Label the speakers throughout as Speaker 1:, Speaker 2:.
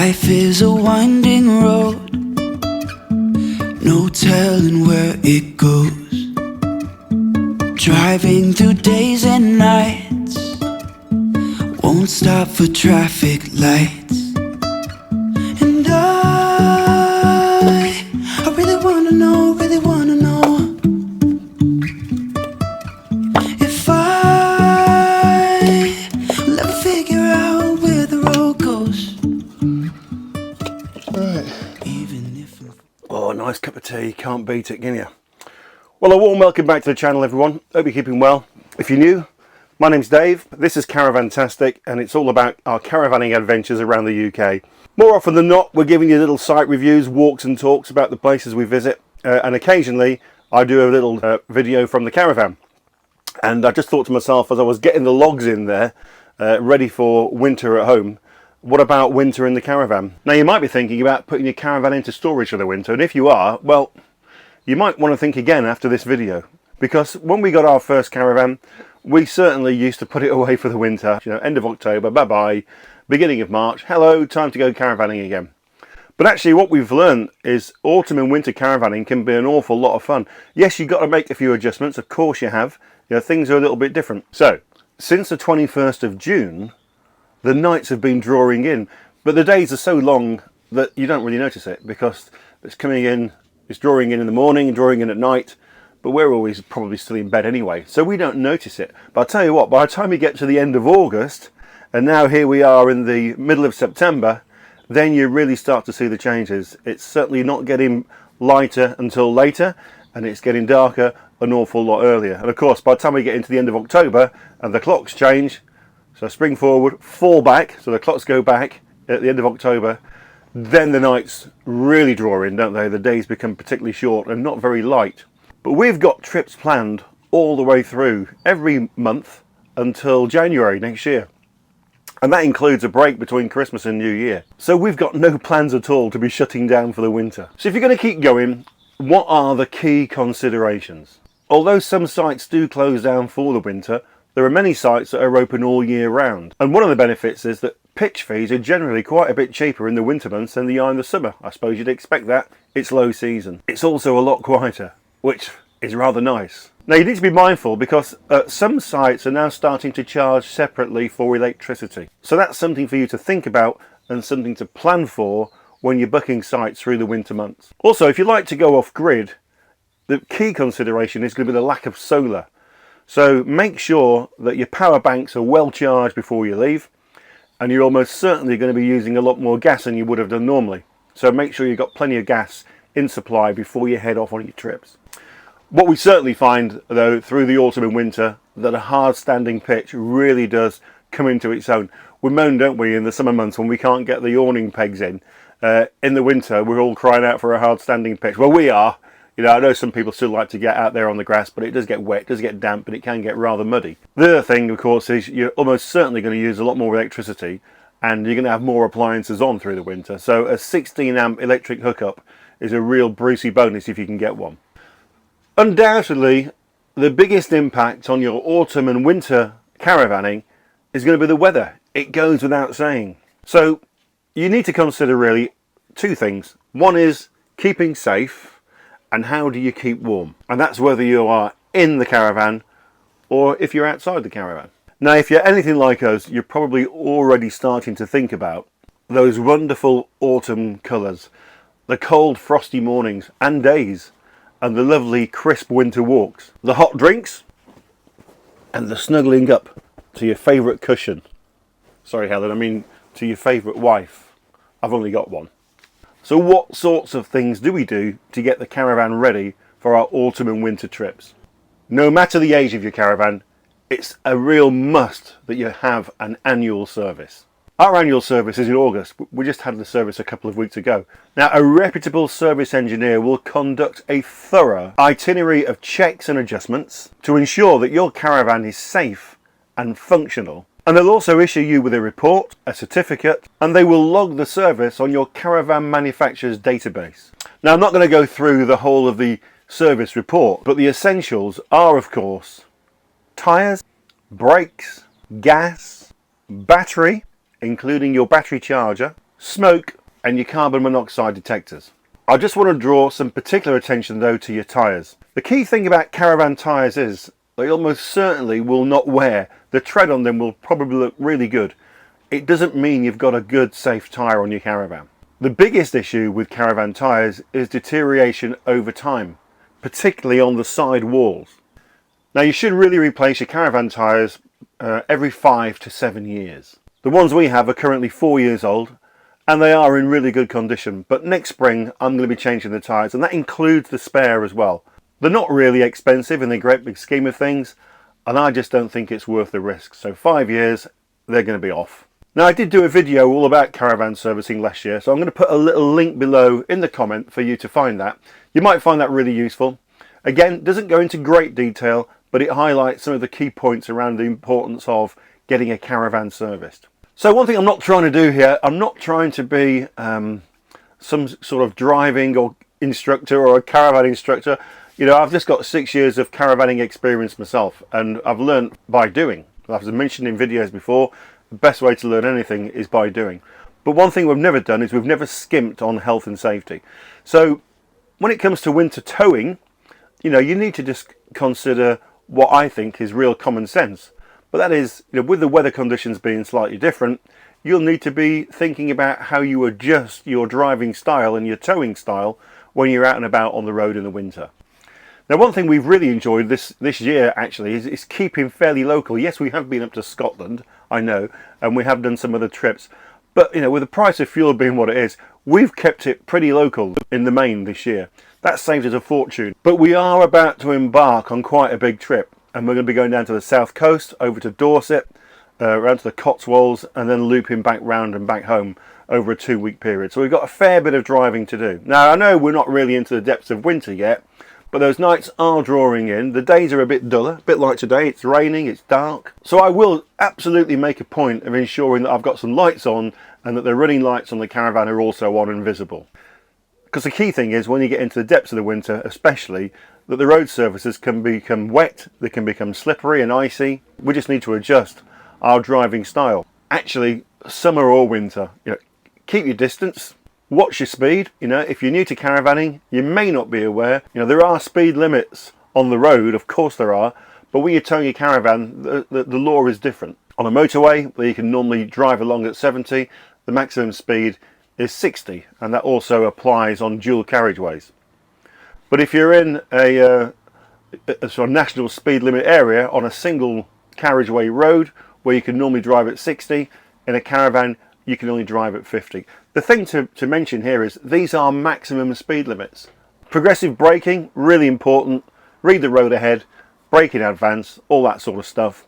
Speaker 1: Life is a winding road, no telling where it goes. Driving through days and nights, won't stop for traffic lights. And I really wanna know, if I will ever figure out where the road goes.
Speaker 2: Right. Oh, nice cup of tea, can't beat it, can you? Well, a warm welcome back to the channel, everyone. Hope you're keeping well. If you're new, my name's Dave. This is Caravantastic, and it's all about our caravanning adventures around the UK. More often than not, we're giving you little site reviews, walks and talks about the places we visit, and occasionally I do a little video from the caravan. And I just thought to myself, as I was getting the logs in there, ready for winter at home, what about winter in the caravan? Now, you might be thinking about putting your caravan into storage for the winter, and if you are, well, you might want to think again after this video, because when we got our first caravan, we certainly used to put it away for the winter. You know, end of October, bye-bye, beginning of March, hello, time to go caravanning again. But actually what we've learned is autumn and winter caravanning can be an awful lot of fun. Yes, you've got to make a few adjustments, of course you have. You know, things are a little bit different. So, since the 21st of June, the nights have been drawing in, but the days are so long that you don't really notice it, because it's coming in, it's drawing in the morning and drawing in at night, but we're always probably still in bed anyway, so we don't notice it. But I'll tell you what, by the time you get to the end of August, and now here we are in the middle of September, then you really start to see the changes. It's certainly not getting lighter until later, and it's getting darker an awful lot earlier. And of course, by the time we get into the end of October, and the clocks change, so spring forward, fall back, so the clocks go back at the end of October, then the nights really draw in, don't they? The days become particularly short and not very light. But we've got trips planned all the way through, every month until January next year. And that includes a break between Christmas and New Year. So we've got no plans at all to be shutting down for the winter. So if you're going to keep going, what are the key considerations? Although some sites do close down for the winter, there are many sites that are open all year round. And one of the benefits is that pitch fees are generally quite a bit cheaper in the winter months than they are in the summer. I suppose you'd expect that. It's low season. It's also a lot quieter, which is rather nice. Now, you need to be mindful, because some sites are now starting to charge separately for electricity. So that's something for you to think about and something to plan for when you're booking sites through the winter months. Also, if you like to go off grid, the key consideration is going to be the lack of solar. So make sure that your power banks are well charged before you leave, and you're almost certainly going to be using a lot more gas than you would have done normally. So make sure you've got plenty of gas in supply before you head off on your trips. What we certainly find, though, through the autumn and winter, that a hard standing pitch really does come into its own. We moan, don't we, in the summer months when we can't get the awning pegs in. In the winter, we're all crying out for a hard standing pitch. Well, we are. You know, I know some people still like to get out there on the grass, but it does get wet, it does get damp, and it can get rather muddy. The other thing, of course, is you're almost certainly going to use a lot more electricity, and you're going to have more appliances on through the winter. So a 16 amp electric hookup is a real Brucey bonus if you can get one. Undoubtedly, the biggest impact on your autumn and winter caravanning is going to be the weather. It goes without saying. So you need to consider really two things. One is keeping safe, and how do you keep warm? And that's whether you are in the caravan or if you're outside the caravan. Now, if you're anything like us, you're probably already starting to think about those wonderful autumn colours, the cold frosty mornings and days, and the lovely crisp winter walks, the hot drinks, and the snuggling up to your favourite cushion. Sorry, Helen, I mean to your favourite wife. I've only got one. So what sorts of things do we do to get the caravan ready for our autumn and winter trips? No matter the age of your caravan, it's a real must that you have an annual service. Our annual service is in August. We just had the service a couple of weeks ago. Now, a reputable service engineer will conduct a thorough itinerary of checks and adjustments to ensure that your caravan is safe and functional. And they'll also issue you with a report, a certificate, and they will log the service on your caravan manufacturer's database. Now, I'm not going to go through the whole of the service report, but the essentials are, of course, tyres, brakes, gas, battery, including your battery charger, smoke and your carbon monoxide detectors. I just want to draw some particular attention though to your tyres. The key thing about Caravan tyres is they almost certainly will not wear. The tread on them will probably look really good. It doesn't mean you've got a good safe tyre on your Caravan. The biggest issue with Caravan tyres is deterioration over time, particularly on the side walls. Now you should really replace your Caravan tyres every 5 to 7 years. The ones we have are currently 4 years old and they are in really good condition, but next spring I'm going to be changing the tyres, and that includes the spare as well. They're not really expensive in the great big scheme of things, and I just don't think it's worth the risk. So 5 years, they're going to be off. Now I did do a video all about caravan servicing last year, so I'm going to put a little link below in the comment for you to find that. You might find that really useful. Again, doesn't go into great detail, but it highlights some of the key points around the importance of getting a caravan serviced. So one thing I'm not trying to do here, I'm not trying to be some sort of driving or instructor or a caravan instructor. You know, I've just got 6 years of caravanning experience myself, and I've learned by doing. As I mentioned in videos before, the best way to learn anything is by doing. But one thing we've never done is we've never skimped on health and safety. So when it comes to winter towing, you know, you need to just consider what I think is real common sense. But that is, you know, with the weather conditions being slightly different, you'll need to be thinking about how you adjust your driving style and your towing style when you're out and about on the road in the winter. Now, one thing we've really enjoyed this year actually is keeping fairly local. Yes, we have been up to Scotland, I know, and we have done some other trips. But, you know, with the price of fuel being what it is, we've kept it pretty local in the main this year. That saved us a fortune. But we are about to embark on quite a big trip. And we're going to be going down to the south coast, over to Dorset, around to the Cotswolds, and then looping back round and back home over a 2-week period. So we've got a fair bit of driving to do. Now, I know we're not really into the depths of winter yet, but those nights are drawing in. The days are a bit duller, a bit like today. It's raining, it's dark. So I will absolutely make a point of ensuring that I've got some lights on and that the running lights on the Caravan are also on and visible. Because the key thing is, when you get into the depths of the winter especially, that the road surfaces can become wet, they can become slippery and icy. We just need to adjust our driving style. Actually, summer or winter, you know, keep your distance, watch your speed. You know, if you're new to caravanning, you may not be aware, you know, there are speed limits on the road, of course there are, but when you're towing your caravan, the law is different. On a motorway, where you can normally drive along at 70, the maximum speed is 60, and that also applies on dual carriageways. But if you're in a sort of national speed limit area on a single carriageway road where you can normally drive at 60, in a caravan you can only drive at 50. The thing to mention here is these are maximum speed limits. Progressive braking, really important. Read the road ahead, brake in advance, all that sort of stuff.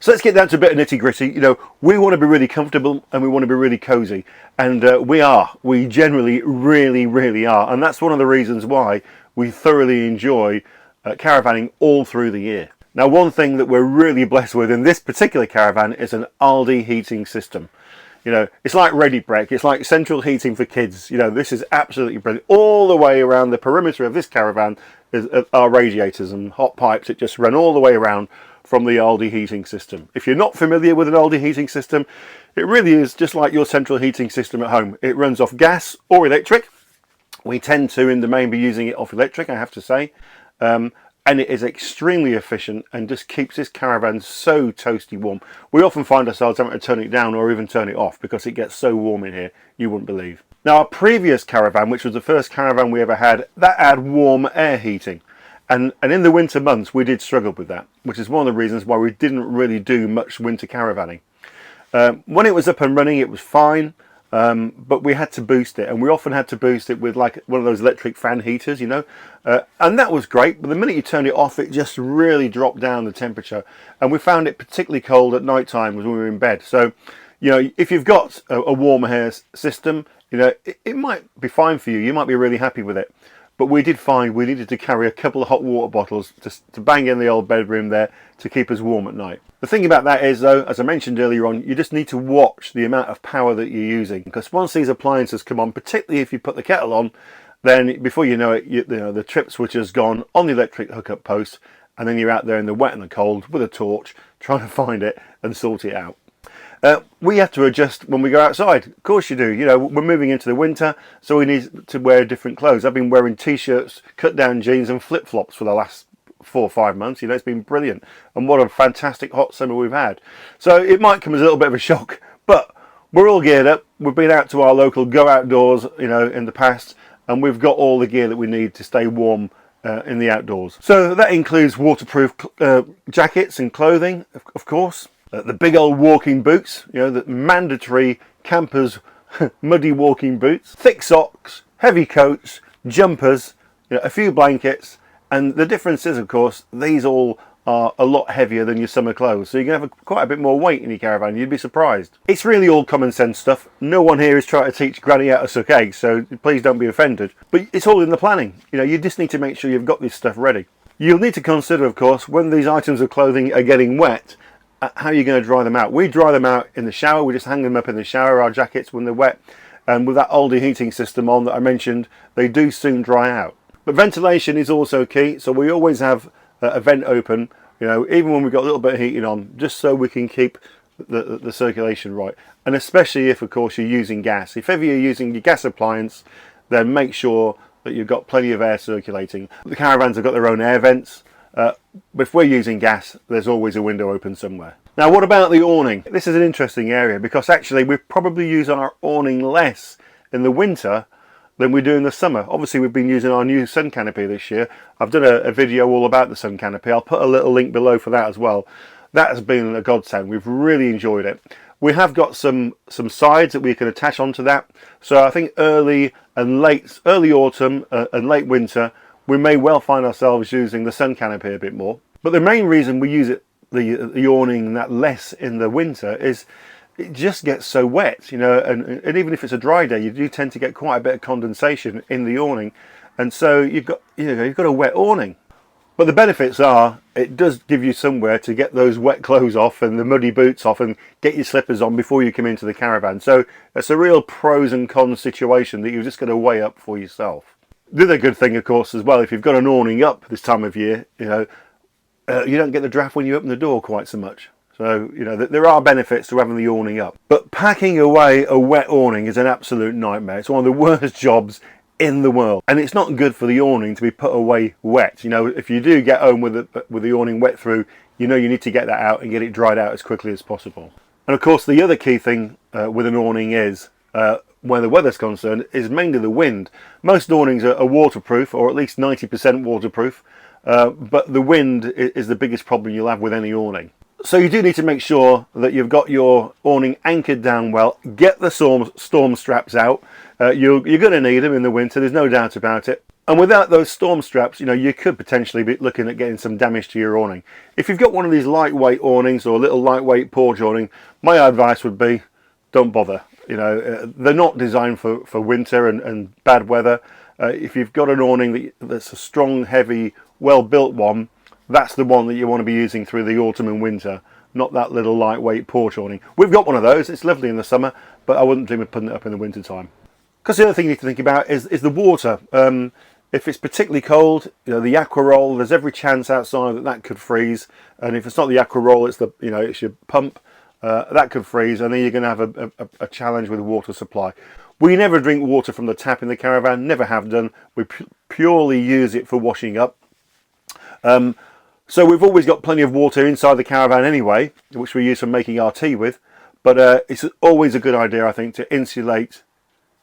Speaker 2: So let's get down to a bit of nitty gritty. You know, we want to be really comfortable and we want to be really cozy, and we generally really are, and that's one of the reasons why we thoroughly enjoy caravanning all through the year. Now, one thing that we're really blessed with in this particular caravan is an Aldi heating system. You know, it's like Ready Brek, it's like central heating for kids. You know, this is absolutely brilliant. All the way around the perimeter of this caravan are radiators and hot pipes that just run all the way around from the Aldi heating system. If you're not familiar with an Aldi heating system, it really is just like your central heating system at home. It runs off gas or electric. We tend to, in the main, be using it off electric, I have to say. And it is extremely efficient and just keeps this caravan so toasty warm. We often find ourselves having to turn it down or even turn it off because it gets so warm in here, you wouldn't believe. Now, our previous caravan, which was the first caravan we ever had, that had warm air heating. And in the winter months, we did struggle with that, which is one of the reasons why we didn't really do much winter caravanning. When it was up and running, it was fine. But we had to boost it, and we often had to boost it with like one of those electric fan heaters, you know, and that was great. But the minute you turned it off, it just really dropped down the temperature, and we found it particularly cold at night time when we were in bed. So, you know, if you've got a warm air system, you know, it might be fine for you. You might be really happy with it. But we did find we needed to carry a couple of hot water bottles to bang in the old bedroom there to keep us warm at night. The thing about that is, though, as I mentioned earlier on, you just need to watch the amount of power that you're using, because once these appliances come on, particularly if you put the kettle on, then before you know it, you know, the trip switcher's gone on the electric hookup post, and then you're out there in the wet and the cold with a torch trying to find it and sort it out. We have to adjust when we go outside. Of course you do. You know, we're moving into the winter, so we need to wear different clothes. I've been wearing t-shirts, cut-down jeans and flip-flops for the last 4 or 5 months. You know, it's been brilliant, and what a fantastic hot summer we've had. So it might come as a little bit of a shock, but we're all geared up. We've been out to our local Go Outdoors, you know, in the past, and we've got all the gear that we need to stay warm in the outdoors. So that includes waterproof jackets and clothing, of course. The big old walking boots, you know, the mandatory campers muddy walking boots, thick socks, heavy coats, jumpers, you know, a few blankets. And the difference is, of course, these all are a lot heavier than your summer clothes, so you're going to have quite a bit more weight in your caravan. You'd be surprised. It's really all common sense stuff. No one here is trying to teach granny how to suck eggs, so please don't be offended. But it's all in the planning. You know, you just need to make sure you've got this stuff ready. You'll need to consider, of course, when these items of clothing are getting wet, how you're going to dry them out. We dry them out in the shower. We just hang them up in the shower, our jackets, when they're wet. And with that Aldi heating system on that I mentioned, they do soon dry out. But ventilation is also key, so we always have a vent open, you know, even when we've got a little bit of heating on, just so we can keep the circulation right. And especially if, of course, you're using gas. If ever you're using your gas appliance, then make sure that you've got plenty of air circulating. The caravans have got their own air vents. If we're using gas, there's always a window open somewhere. Now, what about the awning? This is an interesting area because actually we probably use our awning less in the winter than we do in the summer. Obviously, we've been using our new sun canopy this year. I've done a video all about the sun canopy. I'll put a little link below for that as well. That has been a godsend. We've really enjoyed it. We have got some sides that we can attach onto that. So I think early autumn and late winter, we may well find ourselves using the sun canopy a bit more. But the main reason we use the awning that less in the winter is it just gets so wet, you know, and even if it's a dry day, you do tend to get quite a bit of condensation in the awning, and so you've got a wet awning. But the benefits are it does give you somewhere to get those wet clothes off and the muddy boots off and get your slippers on before you come into the caravan. So it's a real pros and cons situation that you've just got to weigh up for yourself. The other good thing, of course, as well, if you've got an awning up this time of year, you know, you don't get the draft when you open the door quite so much. So, you know, there are benefits to having the awning up. But packing away a wet awning is an absolute nightmare. It's one of the worst jobs in the world. And it's not good for the awning to be put away wet. You know, if you do get home with the awning wet through, you know you need to get that out and get it dried out as quickly as possible. And of course, the other key thing with an awning is, where the weather's concerned, is mainly the wind. Most awnings are waterproof, or at least 90% waterproof. But the wind is the biggest problem you'll have with any awning. So you do need to make sure that you've got your awning anchored down well. Get the storm straps out. You're going to need them in the winter, there's no doubt about it. And without those storm straps, you know, you could potentially be looking at getting some damage to your awning. If you've got one of these lightweight awnings or a little lightweight porch awning, my advice would be don't bother. You know, they're not designed for winter and bad weather. If you've got an awning that's a strong, heavy, well-built one, that's the one that you want to be using through the autumn and winter, not that little lightweight porch awning. We've got one of those. It's lovely in the summer, but I wouldn't dream of putting it up in the winter time. Because the other thing you need to think about is the water. If it's particularly cold, you know, the aqua roll, there's every chance outside that could freeze. And if it's not the aqua roll, it's it's your pump, that could freeze, and then you're going to have a challenge with the water supply. We never drink water from the tap in the caravan, never have done. We purely use it for washing up. So we've always got plenty of water inside the caravan anyway, which we use for making our tea with. But it's always a good idea, I think, to insulate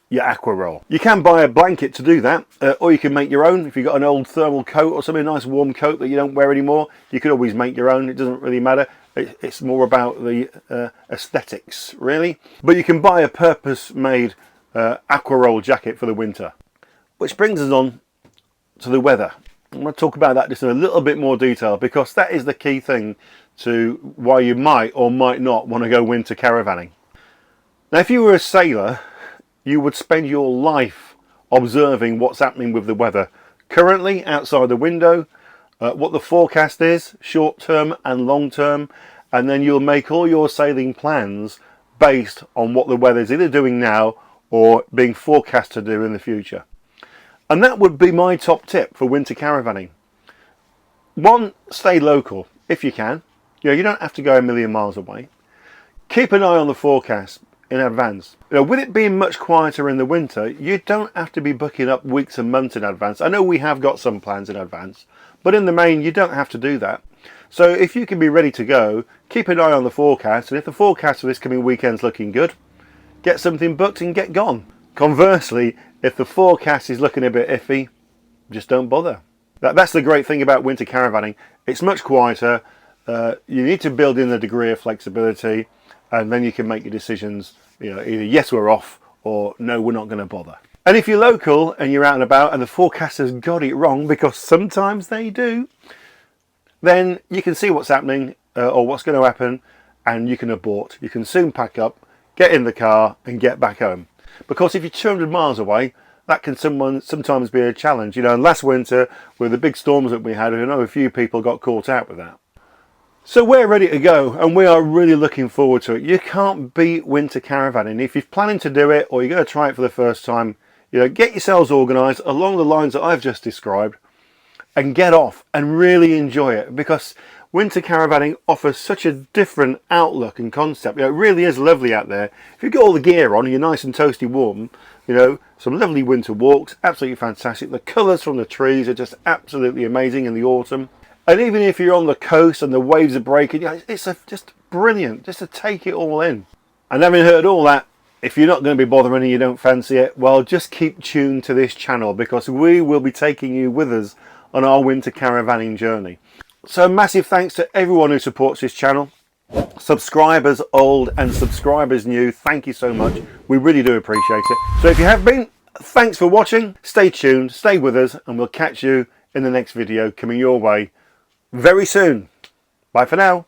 Speaker 2: your aqua roll. You can buy a blanket to do that, or you can make your own. If you've got an old thermal coat or something, a nice warm coat that you don't wear anymore, you could always make your own. It doesn't really matter. It's more about the aesthetics, really. But you can buy a purpose-made aqua roll jacket for the winter. Which brings us on to the weather. I'm going to talk about that just in a little bit more detail, because that is the key thing to why you might or might not want to go winter caravanning. Now, if you were a sailor, you would spend your life observing what's happening with the weather currently outside the window, what the forecast is, short term and long term, and then you'll make all your sailing plans based on what the weather is either doing now or being forecast to do in the future. And that would be my top tip for winter caravanning. One, stay local if you can. You know, you don't have to go a million miles away. keep an eye on the forecast in advance. You know, with it being much quieter in the winter, you don't have to be booking up weeks and months in advance. I know we have got some plans in advance, but in the main, you don't have to do that. So if you can be ready to go, keep an eye on the forecast, and if the forecast for this coming weekend's looking good, get something booked and get gone. Conversely, if the forecast is looking a bit iffy, just don't bother. That's the great thing about winter caravanning. It's much quieter. You need to build in a degree of flexibility, and then you can make your decisions, you know, either yes, we're off, or no, we're not going to bother. And if you're local and you're out and about and the forecasters got it wrong, because sometimes they do, then you can see what's happening or what's going to happen, and you can abort. You can soon pack up, get in the car and get back home. Because if you're 200 miles away, that can sometimes be a challenge. You know, and last winter with the big storms that we had, I know a few people got caught out with that. So we're ready to go, and we are really looking forward to it. You can't beat winter caravanning. If you're planning to do it or you're going to try it for the first time, you know, get yourselves organised along the lines that I've just described, and get off and really enjoy it, because winter caravanning offers such a different outlook and concept. You know, it really is lovely out there. If you've got all the gear on and you're nice and toasty warm, you know, some lovely winter walks, absolutely fantastic. The colours from the trees are just absolutely amazing in the autumn. And even if you're on the coast and the waves are breaking, you know, it's just brilliant just to take it all in. And having heard all that, if you're not going to be bothering and you don't fancy it, well, just keep tuned to this channel, because we will be taking you with us on our winter caravanning journey. So massive thanks to everyone who supports this channel. Subscribers old and subscribers new, thank you so much. We really do appreciate it. So if you have been, thanks for watching. Stay tuned, stay with us, and we'll catch you in the next video coming your way very soon. Bye for now.